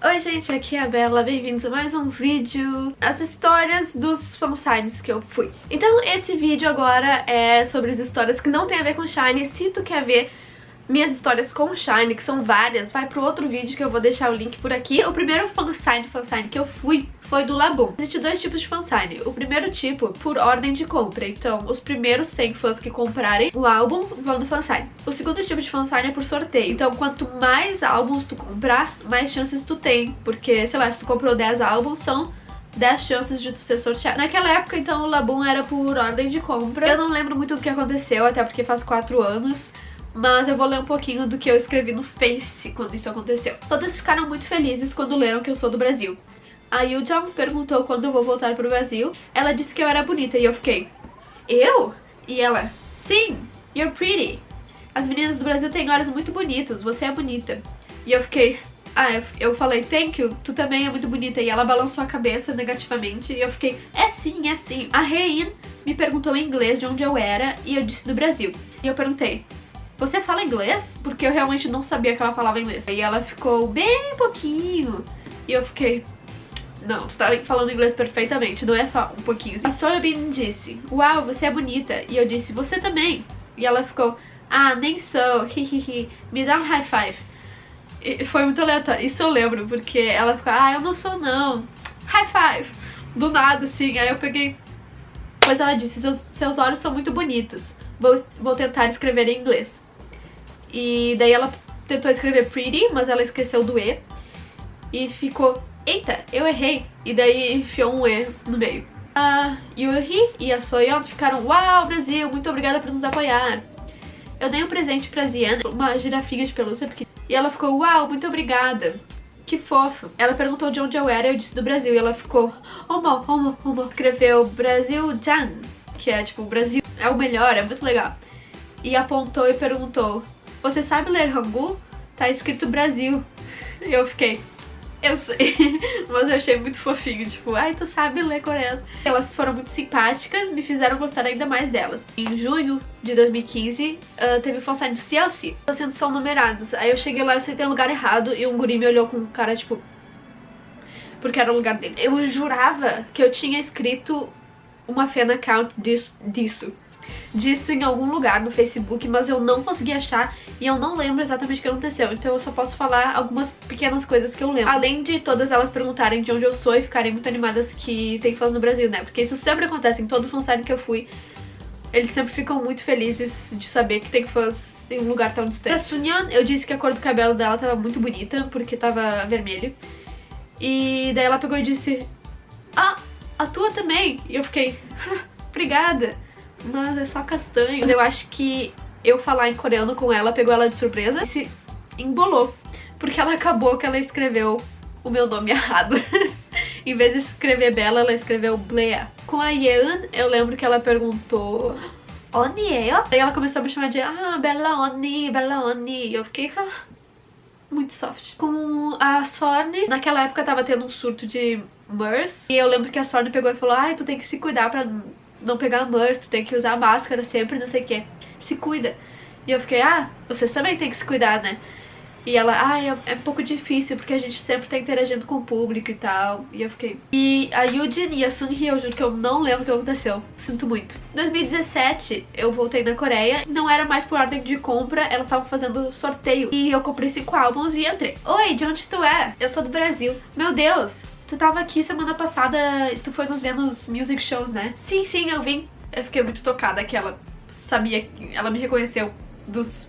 Oi gente, aqui é a Bela, bem-vindos a mais um vídeo, as histórias dos fansigns que eu fui. Então esse vídeo agora é sobre as histórias que não tem a ver com Shine. Se tu quer ver minhas histórias com Shine, que são várias, vai pro outro vídeo que eu vou deixar o link por aqui. O primeiro fansign que eu fui foi do Laboon. Existem dois tipos de fansign. O primeiro tipo, por ordem de compra. Então, os primeiros 100 fãs que comprarem o álbum vão no fansign. O segundo tipo de fansign é por sorteio. Então, quanto mais álbuns tu comprar, mais chances tu tem. Porque, sei lá, se tu comprou 10 álbuns, são 10 chances de tu ser sorteado. Naquela época, então, o Laboon era por ordem de compra. Eu não lembro muito do que aconteceu, até porque faz 4 anos. Mas eu vou ler um pouquinho do que eu escrevi no Face quando isso aconteceu. Todas ficaram muito felizes quando leram que eu sou do Brasil. A Yuja perguntou quando eu vou voltar pro Brasil. Ela disse que eu era bonita e eu fiquei, eu? E ela, sim, you're pretty. As meninas do Brasil têm olhos muito bonitos, você é bonita. E eu fiquei, eu falei, thank you, tu também é muito bonita. E ela balançou a cabeça negativamente e eu fiquei, é sim, é sim. A Rein me perguntou em inglês de onde eu era e eu disse do Brasil. E eu perguntei, você fala inglês? Porque eu realmente não sabia que ela falava inglês. E ela ficou bem pouquinho. E eu fiquei, não, tu tá falando inglês perfeitamente, não é só um pouquinho. A Solabin disse, uau, você é bonita. E eu disse, você também. E ela ficou, nem sou, hihihi, me dá um high five. E foi muito aleatório, isso eu lembro, porque ela ficou, eu não sou não, high five. Do nada, assim, aí eu peguei. Mas ela disse, seus olhos são muito bonitos, vou tentar escrever em inglês. E daí ela tentou escrever pretty, mas ela esqueceu do E. E ficou, eita, eu errei. E daí enfiou um E no meio. A Yuri e a Soyeon ficaram, uau, Brasil, muito obrigada por nos apoiar. Eu dei um presente pra Zian, uma girafinha de pelúcia, e ela ficou, uau, muito obrigada. Que fofo. Ela perguntou de onde eu era, eu disse do Brasil. E ela ficou, homo. Escreveu Brasil Jan, que é tipo, o Brasil é o melhor, é muito legal. E apontou e perguntou, você sabe ler Hangul? Tá escrito Brasil. E eu fiquei, eu sei. Mas eu achei muito fofinho, tipo, tu sabe ler coreano. Elas foram muito simpáticas, me fizeram gostar ainda mais delas. Em junho de 2015, teve o fansign do CLC. Os assentos são numerados. Aí eu cheguei lá, eu sentei no lugar errado e um guri me olhou com um cara, tipo, porque era o lugar dele. Eu jurava que eu tinha escrito uma fan account disso em algum lugar no Facebook, mas eu não consegui achar e eu não lembro exatamente o que aconteceu, então eu só posso falar algumas pequenas coisas que eu lembro. Além de todas elas perguntarem de onde eu sou e ficarem muito animadas que tem fãs no Brasil, né? Porque isso sempre acontece em todo fansign que eu fui. Eles sempre ficam muito felizes de saber que tem fãs em um lugar tão distante. Pra Sunyeon, eu disse que a cor do cabelo dela tava muito bonita, porque tava vermelho. E daí ela pegou e disse, a tua também. E eu fiquei, obrigada. Mas é só castanho. Eu acho que eu falar em coreano com ela pegou ela de surpresa e se embolou. Porque ela acabou que ela escreveu o meu nome errado. Em vez de escrever Bella, ela escreveu Blea. Com a Yeon, eu lembro que ela perguntou, Onnie요? Daí ela começou a me chamar de Bella Onni. E eu fiquei, muito soft. Com a Sorn, naquela época tava tendo um surto de MERS. E eu lembro que a Sorn pegou e falou, tu tem que se cuidar pra não pegar MERS, tu tem que usar máscara sempre, não sei o que. Se cuida. E eu fiquei, vocês também tem que se cuidar, né? E ela, é um pouco difícil, porque a gente sempre tá interagindo com o público e tal. E eu fiquei... E a Yujin e a Sunhee, eu juro que eu não lembro o que aconteceu. Sinto muito. Em 2017, eu voltei na Coreia. Não era mais por ordem de compra, elas estavam fazendo sorteio. E eu comprei 5 álbuns e entrei. Oi, de onde tu é? Eu sou do Brasil. Meu Deus! Tu tava aqui semana passada, tu foi nos ver nos music shows, né? Sim, eu vim. Eu fiquei muito tocada que ela sabia, ela me reconheceu dos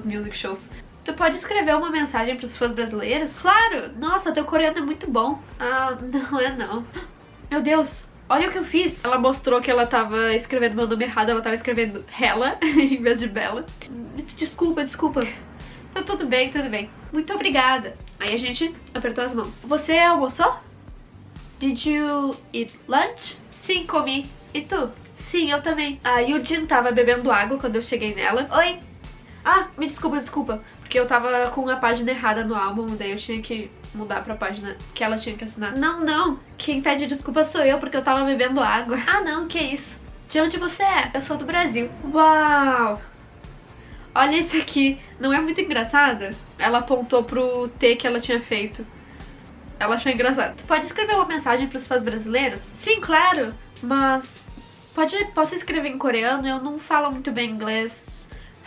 music shows. Tu pode escrever uma mensagem pros fãs brasileiros? Claro! Nossa, teu coreano é muito bom. Não é não. Meu Deus, olha o que eu fiz. Ela mostrou que ela tava escrevendo meu nome errado, ela tava escrevendo Hela em vez de Bella. Desculpa. Tá tudo bem. Muito obrigada. Aí a gente apertou as mãos. Você almoçou? Did you eat lunch? Sim, comi. E tu? Sim, eu também. A Yujin tava bebendo água quando eu cheguei nela. Oi! Me desculpa. Porque eu tava com a página errada no álbum, daí eu tinha que mudar pra página que ela tinha que assinar. Não. Quem pede desculpa sou eu, porque eu tava bebendo água. Não, que isso. De onde você é? Eu sou do Brasil. Uau! Olha isso aqui. Não é muito engraçado? Ela apontou pro T que ela tinha feito. ela achou engraçado. Tu pode escrever uma mensagem pros fãs brasileiros? Sim, claro, mas posso escrever em coreano? Eu não falo muito bem inglês.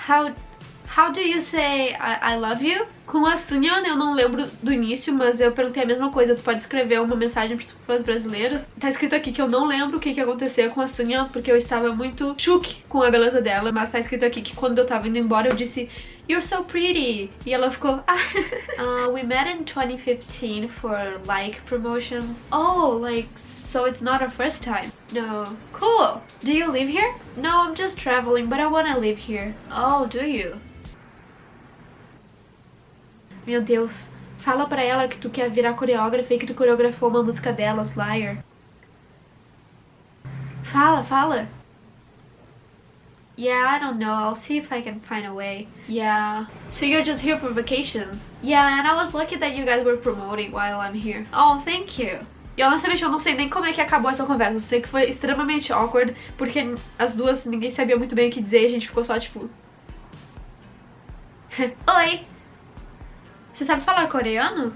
How do you say I love you? Com a Sunyeon eu não lembro do início, mas eu perguntei a mesma coisa. Tu pode escrever uma mensagem pros fãs brasileiros? Tá escrito aqui que eu não lembro o que aconteceu com a Sunyeon, porque eu estava muito choque com a beleza dela. Mas tá escrito aqui que quando eu tava indo embora eu disse "You're so pretty!" E ela ficou we met in 2015 for like promotions. Oh, like, so it's not our first time? No. Cool! Do you live here? No, I'm just traveling, but I wanna live here. Oh, do you? Meu Deus, fala pra ela que tu quer virar coreógrafa e que tu coreografou uma música delas, Liar. Fala. Yeah, I don't know. I'll see if I can find a way. Yeah. So you're just here for vacations? Yeah, and I was lucky that you guys were promoting while I'm here. Oh, thank you. E honestamente eu não sei nem como é que acabou essa conversa. Eu sei que foi extremamente awkward, porque as duas, ninguém sabia muito bem o que dizer e a gente ficou só tipo... Oi! Você sabe falar coreano?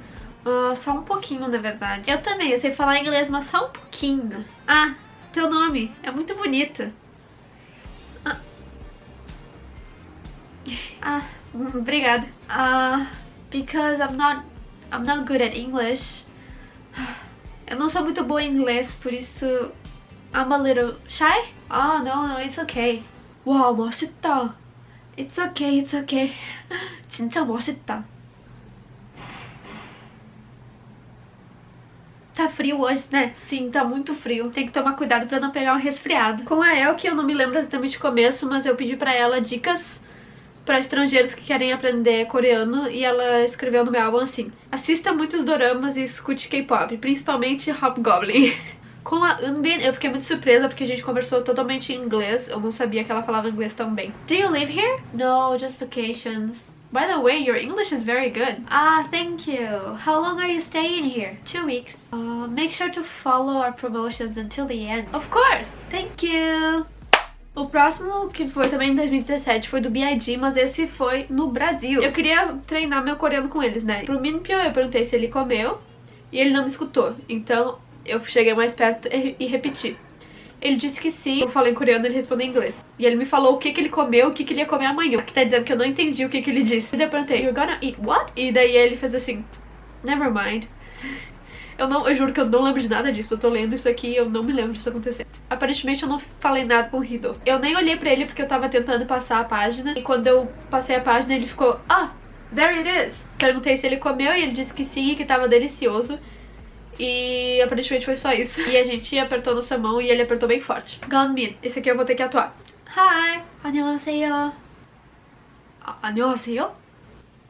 Só um pouquinho, na verdade. Eu também, eu sei falar inglês, mas só um pouquinho. Ah, teu nome é muito bonito. Obrigada. Because I'm not good at English. Eu não sou muito boa em inglês, por isso I'm a little shy. No, it's okay. Wow, 멋있다. It's okay. 진짜 멋있다. Tá frio hoje, né? Sim, tá muito frio. Tem que tomar cuidado pra não pegar um resfriado. Com a Elke, eu não me lembro exatamente o começo, mas eu pedi pra ela dicas pra estrangeiros que querem aprender coreano e ela escreveu no meu álbum assim: assista muitos doramas e escute K-pop, principalmente Hobgoblin. Com a Eunbin, eu fiquei muito surpresa porque a gente conversou totalmente em inglês. Eu não sabia que ela falava inglês tão bem. Do you live here? No, just vacations. By the way, your English is very good. Thank you. How long are you staying here? 2 weeks. Make sure to follow our promotions until the end. Of course. Thank you. O próximo, que foi também em 2017, foi do B.I.G, mas esse foi no Brasil. Eu queria treinar meu coreano com eles, né? Pro Minpyo eu perguntei se ele comeu e ele não me escutou. Então eu cheguei mais perto e repeti. Ele disse que sim, eu falei em coreano, ele respondeu em inglês. E ele me falou o que ele comeu, o que ele ia comer amanhã. Que tá dizendo que eu não entendi o que ele disse. E daí eu perguntei, you're gonna eat what? E daí ele fez assim, never mind. Eu juro que eu não lembro de nada disso. Eu tô lendo isso aqui e eu não me lembro disso acontecer. Aparentemente eu não falei nada com o Rido. Eu nem olhei pra ele porque eu tava tentando passar a página. E quando eu passei a página ele ficou, there it is. Perguntei se ele comeu e ele disse que sim e que tava delicioso. E aparentemente foi só isso. E a gente apertou nossa mão e ele apertou bem forte. Gunmin, esse aqui eu vou ter que atuar. Hi, 안녕하세요. 안녕하세요?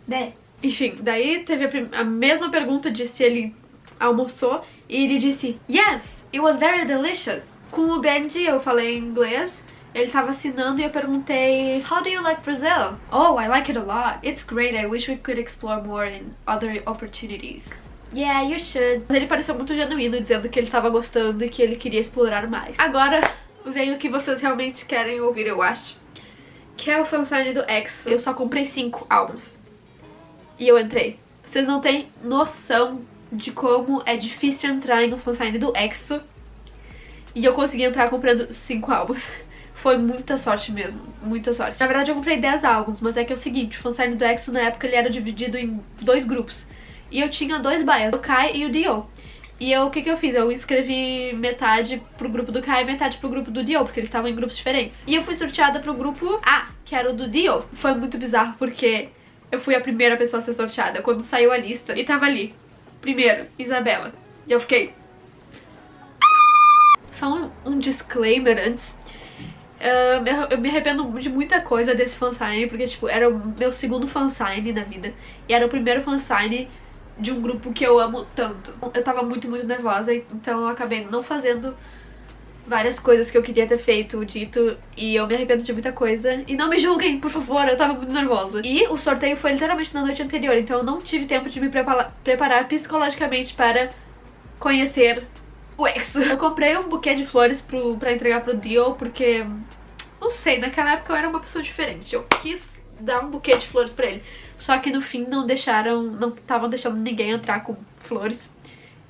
네. Enfim, daí teve a mesma pergunta de se ele almoçou. E ele disse, yes, it was very delicious. Com o Benji eu falei em inglês. Ele tava assinando e eu perguntei, how do you like Brazil? Oh, I like it a lot. It's great, I wish we could explore more in other opportunities. Yeah, you should. Ele pareceu muito genuíno, dizendo que ele tava gostando e que ele queria explorar mais. Agora vem o que vocês realmente querem ouvir, eu acho. Que é o fansign do EXO. Eu só comprei 5 álbuns. E eu entrei. Vocês não têm noção de como é difícil entrar em um fansign do EXO. E eu consegui entrar comprando 5 álbuns. Foi muita sorte mesmo, muita sorte. Na verdade eu comprei 10 álbuns, mas é que é o seguinte, o fansign do EXO na época ele era dividido em 2 grupos. E eu tinha 2 bias, o Kai e o Dio. E o que eu fiz? Eu escrevi metade pro grupo do Kai e metade pro grupo do Dio, porque eles estavam em grupos diferentes. E eu fui sorteada pro grupo A, que era o do Dio. Foi muito bizarro, porque eu fui a primeira pessoa a ser sorteada. Quando saiu a lista, e tava ali, primeiro, Isabela. E eu fiquei... Só um disclaimer antes. Eu me arrependo de muita coisa desse fansign, porque tipo, era o meu segundo fansign na vida. E era o primeiro fansign de um grupo que eu amo tanto. Eu tava muito nervosa, então eu acabei não fazendo várias coisas que eu queria ter feito, dito, e eu me arrependo de muita coisa. E não me julguem, por favor, eu tava muito nervosa. E o sorteio foi literalmente na noite anterior, então eu não tive tempo de me preparar psicologicamente para conhecer o EXO. Eu comprei um buquê de flores pra entregar pro Dio, porque, não sei, naquela época eu era uma pessoa diferente. Eu quis dar um buquê de flores pra ele. Só que no fim não estavam deixando ninguém entrar com flores.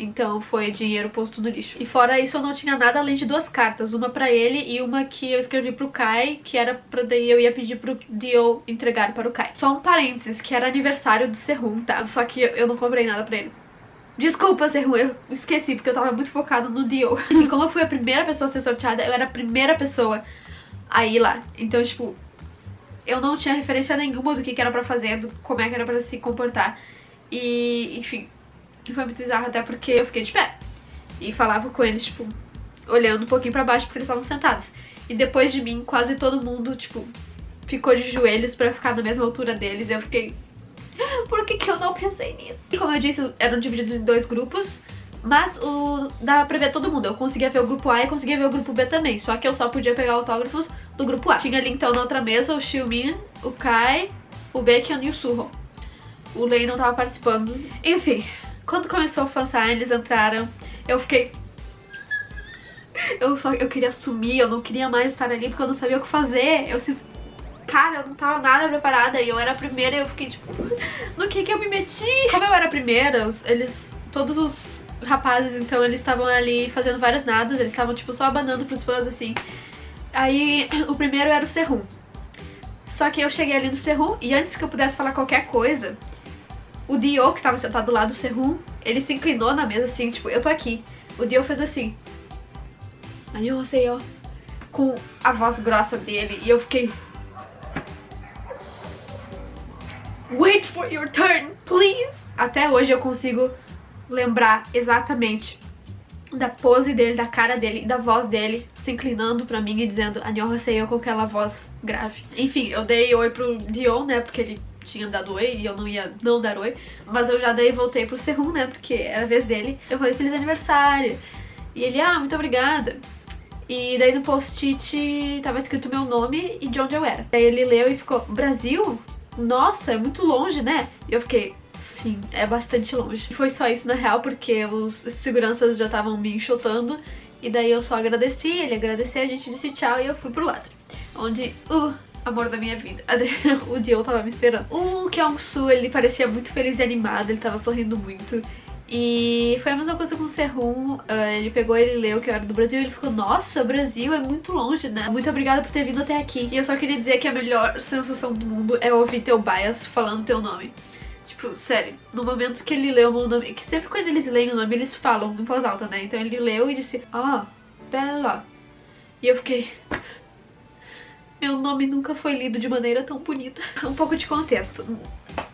Então foi dinheiro posto no lixo. E fora isso eu não tinha nada além de 2 cartas. Uma pra ele e uma que eu escrevi pro Kai, que era pra daí eu ia pedir pro Dio entregar para o Kai. Só um parênteses, que era aniversário do Sehun, tá? Só que eu não comprei nada pra ele. Desculpa, Sehun, eu esqueci porque eu tava muito focada no Dio. E como eu fui a primeira pessoa a ser sorteada, eu era a primeira pessoa a ir lá. Então, tipo, eu não tinha referência nenhuma do que era pra fazer, do como é que era pra se comportar. E, enfim, foi muito bizarro até porque eu fiquei de pé. E falava com eles, tipo, olhando um pouquinho pra baixo porque eles estavam sentados. E depois de mim, quase todo mundo, tipo, ficou de joelhos pra ficar na mesma altura deles. E eu fiquei, por que eu não pensei nisso? E como eu disse, eram divididos em 2 grupos. Mas dava pra ver todo mundo. Eu conseguia ver o grupo A e conseguia ver o grupo B também. Só que eu só podia pegar autógrafos do grupo A. Tinha ali então na outra mesa o Xiumin, o Kai, o Baekhyun e o Suho. O Lei não tava participando. Enfim, quando começou o fansign, eles entraram. Eu fiquei... Eu queria sumir, eu não queria mais estar ali porque eu não sabia o que fazer. Cara, eu não tava nada preparada e eu era a primeira e eu fiquei tipo... No que eu me meti? Como eu era a primeira, todos os rapazes, então, eles estavam ali fazendo vários nados. Eles estavam tipo só abanando pros fãs, assim. Aí, o primeiro era o Sehun. Só que eu cheguei ali no Sehun e antes que eu pudesse falar qualquer coisa, o Dio, que tava sentado do lado do Sehun, ele se inclinou na mesa assim, tipo, eu tô aqui. O Dio fez assim, "Annyeonghaseyo", com a voz grossa dele, e eu fiquei, "Wait for your turn, please". Até hoje eu consigo lembrar exatamente da pose dele, da cara dele e da voz dele se inclinando pra mim e dizendo "Annyeonghaseyo" com aquela voz grave. Enfim, eu dei oi pro Dio, né, porque ele tinha dado oi e eu não ia não dar oi. Mas eu já daí voltei pro Sehun, né, porque era a vez dele. Eu falei feliz aniversário. E ele, muito obrigada. E daí no post-it tava escrito meu nome e de onde eu era. Daí ele leu e ficou, Brasil? Nossa, é muito longe, né? E eu fiquei, sim, é bastante longe. E foi só isso na real, porque os seguranças já estavam me enxotando. E daí eu só agradeci, ele agradeceu, a gente disse tchau e eu fui pro lado. Onde amor da minha vida, o Dio tava me esperando. O Kyung-soo, ele parecia muito feliz e animado, ele tava sorrindo muito. E foi a mesma coisa com o Sehun, ele pegou, ele leu que eu era do Brasil e ele ficou, nossa, Brasil é muito longe, né? Muito obrigada por ter vindo até aqui. E eu só queria dizer que a melhor sensação do mundo é ouvir teu bias falando teu nome. Tipo, sério, no momento que ele leu o meu nome, que sempre quando eles leem o nome eles falam em voz alta, né? Então ele leu e disse, Bella. E eu fiquei... Meu nome nunca foi lido de maneira tão bonita. Um pouco de contexto.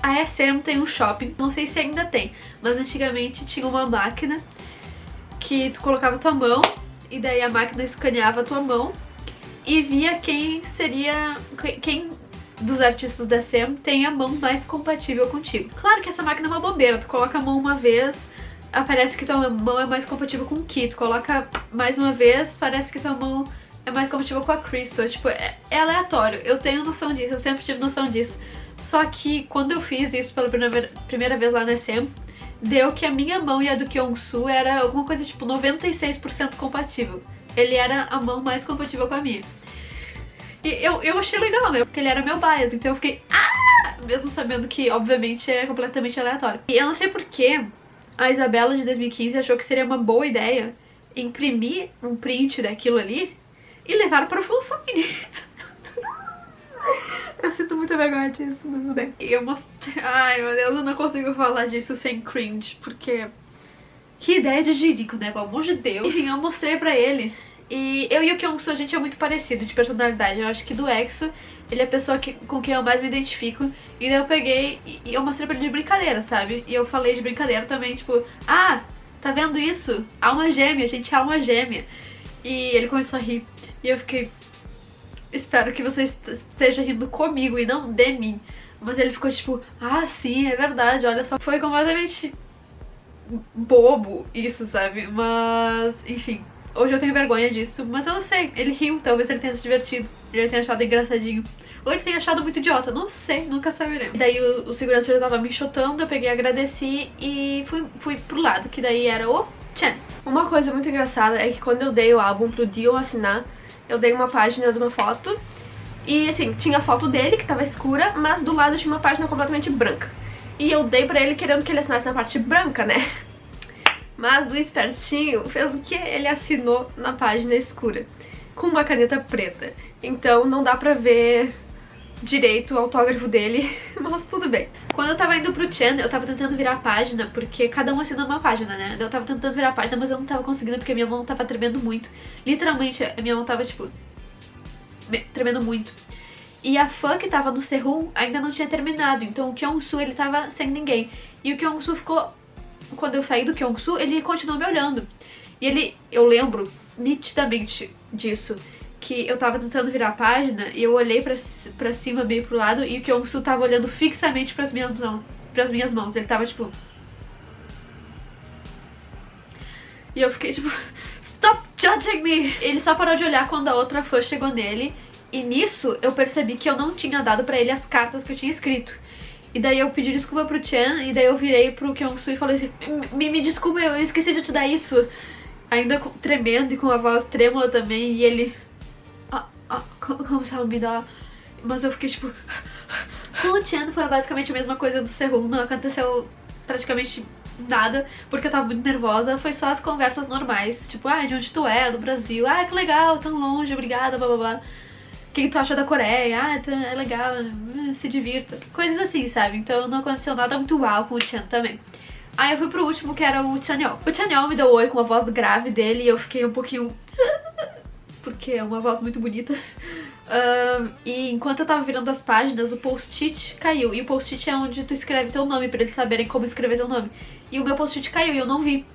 A SM tem um shopping, não sei se ainda tem, mas antigamente tinha uma máquina que tu colocava tua mão e daí a máquina escaneava a tua mão e via quem dos artistas da SM tem a mão mais compatível contigo. Claro que essa máquina é uma bobeira, tu coloca a mão uma vez, parece que tua mão é mais compatível com o Ki, tu coloca mais uma vez, parece que tua mão é mais compatível com a Crystal, tipo, é aleatório. Eu tenho noção disso, eu sempre tive noção disso. Só que quando eu fiz isso pela primeira vez lá na SM, deu que a minha mão e a do Kyung-soo era alguma coisa tipo 96% compatível. Ele era a mão mais compatível com a minha. E eu achei legal, né? Porque ele era meu bias, então eu fiquei mesmo sabendo que obviamente é completamente aleatório. E eu não sei porquê a Isabela de 2015 achou que seria uma boa ideia imprimir um print daquilo ali e levar para o fansign. Eu sinto muita vergonha disso, mas tudo bem. E eu mostrei... Ai, meu Deus, eu não consigo falar disso sem cringe, porque... Que ideia de jirico, né? Pelo amor de Deus. Enfim, eu mostrei pra ele. E eu e o Kyung-soo, a gente é muito parecido de personalidade. Eu acho que do EXO, ele é a pessoa com quem eu mais me identifico. E daí eu peguei e eu mostrei pra ele de brincadeira, sabe? E eu falei de brincadeira também, tipo... tá vendo isso? Alma gêmea, a gente é alma gêmea. E ele começou a rir. E eu fiquei... Espero que você esteja rindo comigo e não de mim. Mas ele ficou tipo, sim, é verdade, olha só. Foi completamente bobo isso, sabe? Mas, enfim, hoje eu tenho vergonha disso. Mas eu não sei, ele riu, talvez ele tenha se divertido. Ele tenha achado engraçadinho. Ou ele tenha achado muito idiota, não sei, nunca saberemos. E daí o segurança já tava me enxotando, eu peguei, agradeci e fui pro lado, que daí era o Chen. Uma coisa muito engraçada é que quando eu dei o álbum pro Dio assinar, eu dei uma página de uma foto e, assim, tinha a foto dele, que tava escura, mas do lado tinha uma página completamente branca. E eu dei pra ele querendo que ele assinasse na parte branca, né? Mas o espertinho fez o que? Ele assinou na página escura, com uma caneta preta. Então não dá pra ver direito o autógrafo dele, mas tudo bem. Quando eu tava indo pro Chen, eu tava tentando virar a página, porque cada um assina uma página, né? Eu tava tentando virar a página, mas eu não tava conseguindo porque minha mão tava tremendo muito. Literalmente, a minha mão tava, tipo, tremendo muito. E a fã que tava no Sehun ainda não tinha terminado, então o Kyung-soo, ele tava sem ninguém. E o Kyung-soo ficou... Quando eu saí do Kyung-soo, ele continuou me olhando. E ele... Eu lembro nitidamente disso, que eu tava tentando virar a página e eu olhei pra cima, meio pro lado, e o Kyung-soo tava olhando fixamente pras minhas mãos. Ele tava tipo... E eu fiquei tipo... Stop judging me! Ele só parou de olhar quando a outra fã chegou nele. E nisso eu percebi que eu não tinha dado pra ele as cartas que eu tinha escrito. E daí eu pedi desculpa pro Chen, e daí eu virei pro Kyung-soo e falei assim, me desculpa, eu esqueci de te dar isso. Ainda tremendo e com a voz trêmula também, e ele... como se ela me dá... Mas eu fiquei tipo... Com o Chen foi basicamente a mesma coisa do Sehun, não aconteceu praticamente nada, porque eu tava muito nervosa, foi só as conversas normais, tipo, de onde tu é, do Brasil, que legal, tão longe, obrigada, blá blá blá. O que tu acha da Coreia? É legal, se divirta. Coisas assim, sabe? Então não aconteceu nada muito uau com o Chen também. Aí eu fui pro último, que era o Chanyeol. O Chanyeol me deu oi com a voz grave dele e eu fiquei um pouquinho... porque é uma voz muito bonita. E enquanto eu tava virando as páginas, o post-it caiu. E o post-it é onde tu escreve teu nome, pra eles saberem como escrever teu nome. E o meu post-it caiu e eu não vi.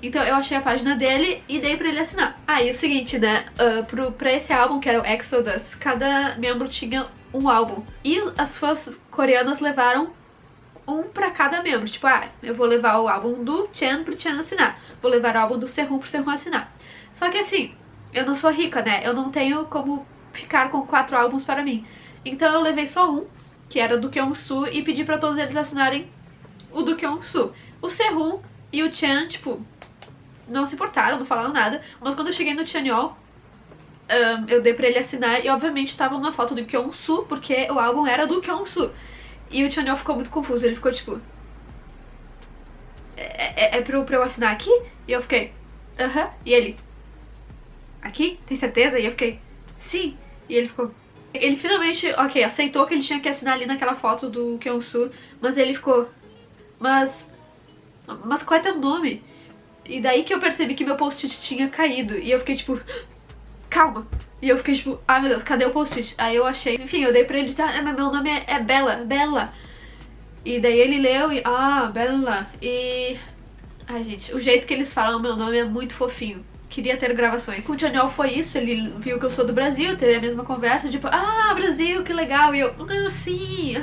Então eu achei a página dele e dei pra ele assinar. E o seguinte, né, pra esse álbum, que era o Exodus, cada membro tinha um álbum. E as fãs coreanas levaram um pra cada membro. Tipo, eu vou levar o álbum do Chen pro Chen assinar. Vou levar o álbum do Sehun pro Sehun assinar. Só que assim, eu não sou rica, né, eu não tenho como ficar com 4 álbuns para mim. Então eu levei só um, que era do Kyung-soo, e pedi pra todos eles assinarem o do Kyung-soo. O Sehun e o Chen, tipo... não se importaram, não falaram nada. Mas quando eu cheguei no Chanyeol, eu dei pra ele assinar e obviamente tava uma foto do Kyung-soo, porque o álbum era do Kyung-soo. E o Chanyeol ficou muito confuso, ele ficou tipo... É pra eu assinar aqui? E eu fiquei... aham. E ele... aqui? Tem certeza? E eu fiquei... sim. E ele ficou... ele finalmente, aceitou que ele tinha que assinar ali naquela foto do Kyung-soo, mas ele ficou... Mas qual é teu nome? E daí que eu percebi que meu post-it tinha caído. E eu fiquei tipo, calma. E eu fiquei tipo, meu Deus, cadê o post-it? Aí eu achei, enfim, eu dei pra ele dizer, mas meu nome é Bella, Bella. E daí ele leu e, Bella. E... gente, o jeito que eles falam meu nome é muito fofinho. Queria ter gravações. Com o Chanyeol foi isso, ele viu que eu sou do Brasil, teve a mesma conversa, tipo, Brasil, que legal. E eu, sim,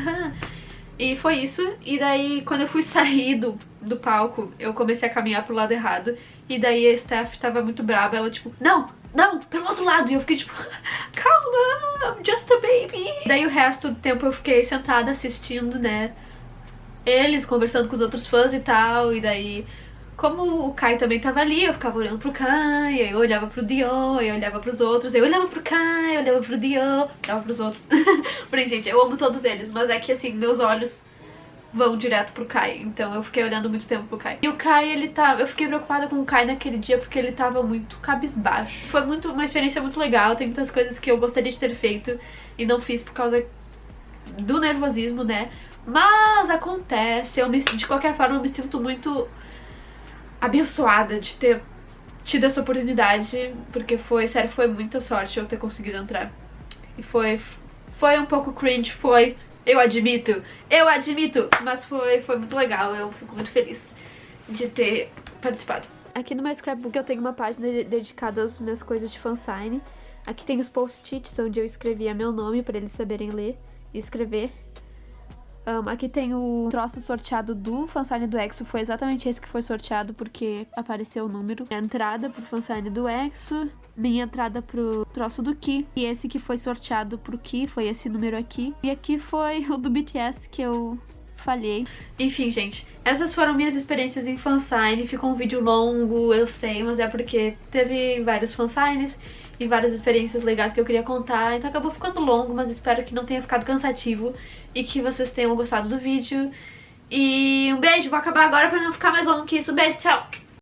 E foi isso, e daí quando eu fui sair do palco, eu comecei a caminhar pro lado errado. E daí a Steph tava muito brava, ela tipo, não, pelo outro lado. E eu fiquei tipo, calma, I'm just a baby. Daí o resto do tempo eu fiquei sentada assistindo, né, eles conversando com os outros fãs e tal. E daí, como o Kai também tava ali, eu ficava olhando pro Kai, aí eu olhava pro Dio, aí eu olhava pros outros, aí eu olhava pro Kai, eu olhava pro Dio, olhava pros outros. Porém, gente, eu amo todos eles, mas é que assim, meus olhos vão direto pro Kai, então eu fiquei olhando muito tempo pro Kai. E o Kai, eu fiquei preocupada com o Kai naquele dia porque ele tava muito cabisbaixo. Foi uma experiência muito legal, tem muitas coisas que eu gostaria de ter feito e não fiz por causa do nervosismo, né? Mas acontece, de qualquer forma eu me sinto muito abençoada de ter tido essa oportunidade, porque foi muita sorte eu ter conseguido entrar. E foi um pouco cringe, eu admito, mas foi muito legal, eu fico muito feliz de ter participado. Aqui no meu scrapbook eu tenho uma página dedicada às minhas coisas de fansign. Aqui tem os post-its onde eu escrevia meu nome pra eles saberem ler e escrever. Aqui tem o troço sorteado do fansign do EXO, foi exatamente esse que foi sorteado porque apareceu o número. Minha entrada pro fansign do EXO, minha entrada pro troço do Ki, e esse que foi sorteado pro Ki foi esse número aqui. E aqui foi o do BTS que eu falhei. Enfim, gente, essas foram minhas experiências em fansign. Ficou um vídeo longo, eu sei, mas é porque teve vários fansigns e várias experiências legais que eu queria contar, então acabou ficando longo, mas espero que não tenha ficado cansativo e que vocês tenham gostado do vídeo. E um beijo, vou acabar agora pra não ficar mais longo que isso. Um beijo, tchau!